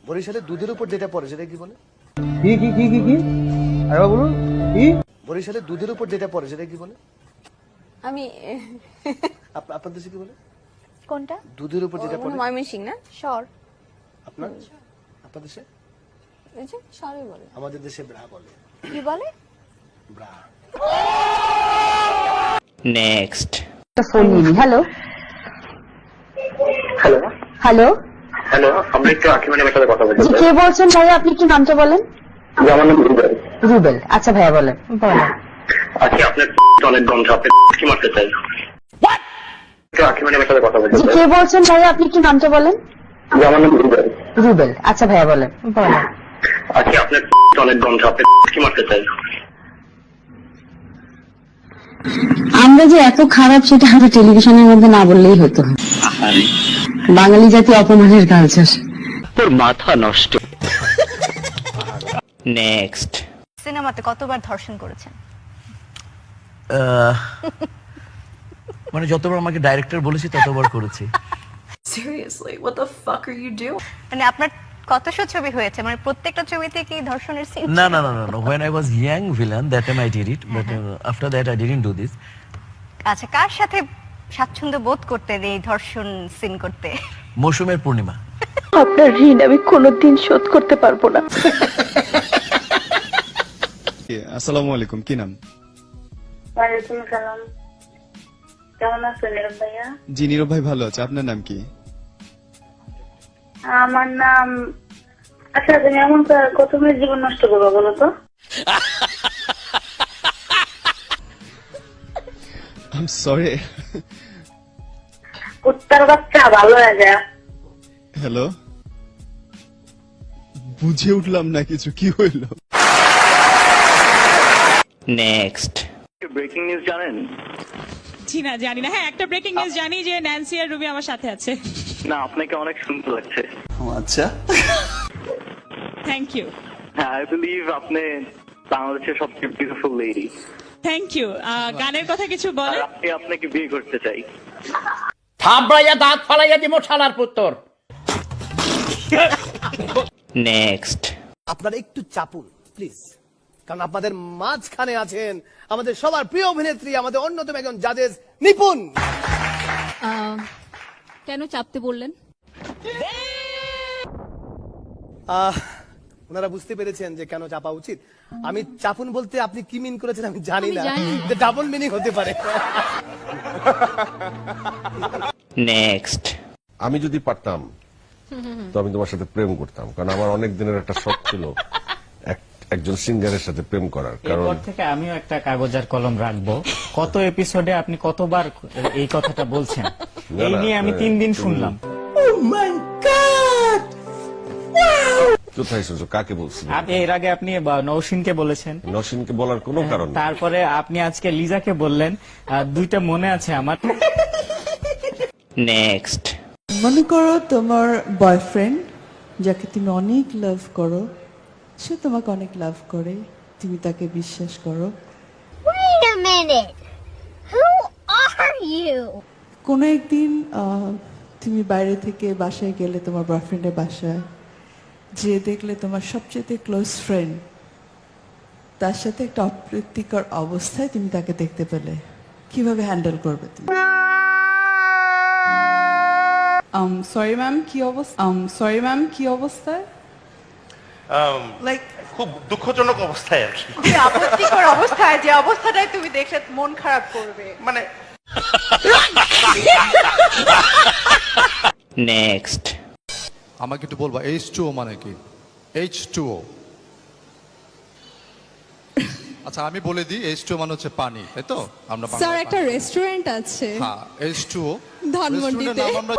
বরিশালে দুধের উপর যেটা পড়ে সেটা কি বলে? কি কি কি কি কি আরেকবার বলুন। কি? বরিশালে দুধের উপর যেটা পড়ে সেটা কি বলে? আমি আপনার দেশে কি বলে? কোনটা? দুধের উপর যেটা পড়ে? ময়মনসিংহ না? শর। আপনার দেশে? এই যে শরই বলে। আমাদের দেশে ব্রা বলে। কি বলে? ব্রা। নেক্সট। ফোন নিন। হ্যালো হ্যালো হ্যালো হ্যালো, আপনি একটু আকিব ম্যাডামের সাথে কথা বলতে জি, কে বলছেন ভাইয়া? আপনি একটু নামটা বলেন। আমার নাম রুবেল। রুবেল, আচ্ছা ভাইয়া বলেন বলেন। আজকে আপনার অনেক গন্ধ, আপনি কি মারতে চাই? একটু আকিব ম্যাডামের সাথে কথা বলতে জি, কে বলছেন ভাইয়া? আপনি একটু নামটা বলেন। আমার নাম রুবেল। রুবেল, আচ্ছা ভাইয়া বলেন বলেন। আজকে আপনার অনেক গন্ধ, আপনি কি মারতে চাই? আমরা যে এত খারাপ সেটা হয়তো টেলিভিশনের মধ্যে না বললেই হতো। বাঙালি জাতি অপমানের কালচার। তোর মাথা নষ্ট। নেক্সট। সিনেমাতে কতবার ধর্ষণ করেছেন? মানে যতবার আমাকে ডাইরেক্টর বলেছি ততবার করেছি। Seriously, what the fuck are you doing? মানে আপনার কতশো ছবি হয়েছে? মানে প্রত্যেকটা ছবিতে কি ধর্ষণের সিন? না না না না না, when I was young villain that time I did it, but after that I didn't do this. আচ্ছা, কার সাথে স্বাচ্ছন্দ্য বোধ করতেন এই ধর্ষণ সিন করতে? মৌসুমের পূর্ণিমা। আপনার ঋণ আমি কোনোদিন শোধ করতে পারবো না। আসসালামু আলাইকুম, কি নাম? ওয়ালাইকুম আসসালাম। কেমন আছেন নীরব ভাইয়া? জি নীরব ভাই ভালো আছে, আপনার নাম কি? আমার নাম, আচ্ছা তুমি এমন কত মেয়ের জীবন নষ্ট করবো বলো তো? I am sorry. কুত্তার বাচ্চা ভালো হয়ে যায়। হ্যালো, বুঝে উঠলাম না কিছু, কি হইলো? নেক্সট। ব্রেকিং নিউজ জানেন? জি না, জানি না। হ্যাঁ, একটা ব্রেকিং নিউজ জানি যে ন্যান্সি আর রুবি আমার সাথে আছে। না, আপনাকে অনেক সুন্দর লাগছে। আচ্ছা, থ্যাংক ইউ। হ্যাঁ, আই বিলিভ আপনি বাংলাদেশের সবচেয়ে বিউটিফুল লেডি। Thank you. গানের কথা কিছু আর বলে। আপনি আপনাকে বিয়ে করতে চাই। থাবড়াইয়া দাঁত ফালাইয়া দিমো শালার পুত্তর। নেক্সট। আপনারা একটু চাপুন প্লিজ, কারণ আপনাদের মাঝখানে আছেন আমাদের সবার প্রিয় অভিনেত্রী, আমাদের অন্যতম একজন জাজেস নিপুণ। কেন চাপতে বললেন? ওনারা বুঝতে পেরেছেন যে কেন চাপা উচিত। আমি চাপুন বলতে আপনি কি মিন করেছেন আমি জানি না, যে ডাবল মিনিং হতে পারে। নেক্সট। আমি যদি পারতাম তো আমি তোমার সাথে প্রেম করতাম, কারণ আমার অনেক দিনের একটা শখ ছিল একজন সিঙ্গারের সাথে প্রেম করার। কারণ এরপর থেকে আমিও একটা কাগজ আর কলম রাখবো। কত এপিসোডে আপনি কতবার এই কথাটা বলছেন, এই নিয়ে আমি 3 দিন শুনলাম। কোথায় শুনছো, কাকে বলছি? এর আগে আপনি নওশিনকে বলেছেন। নওশিনকে বলার কোনো কারণ নেই। তারপরে আপনি আজকে লিজাকে বললেন। 2টা মনে আছে আমার। নেক্সট। মনে করো তোমার বয়ফ্রেন্ড যাকে তুমি অনেক লাভ করো, সে তোমাকে অনেক লাভ করে, তুমি তাকে বিশ্বাস করো। Wait a minute. Who are you? কোনো একদিন তুমি বাইরে থেকে বাসায় গেলে, তোমার বয়ফ্রেন্ডের বাসায় যে দেখলে তোমার সবচেয়ে ক্লোজ ফ্রেন্ড তার সাথে একটা অপ্রীতিকর অবস্থায় তুমি তাকে দেখতে পেলে, কিভাবে হ্যান্ডেল করবে তুমি? সরি ম্যাম, কি অবস্থায়? লাইক খুব দুঃখজনক অবস্থায় আর কি। আপত্তিকর অবস্থায়, যে অবস্থাটাই তুমি দেখলে মন খারাপ করবে মানে। নেক্সট। আমাকে একটু বলবা H2O মানে কি? H2O, আচ্ছা আমি বলে দিই, H2O মানে হচ্ছে পানি, তাই তো? আমরা স্যার, একটা রেস্টুরেন্ট আছে হ্যাঁ, H2O ধানমন্ডিতে। রেস্টুরেন্টের নাম আমরা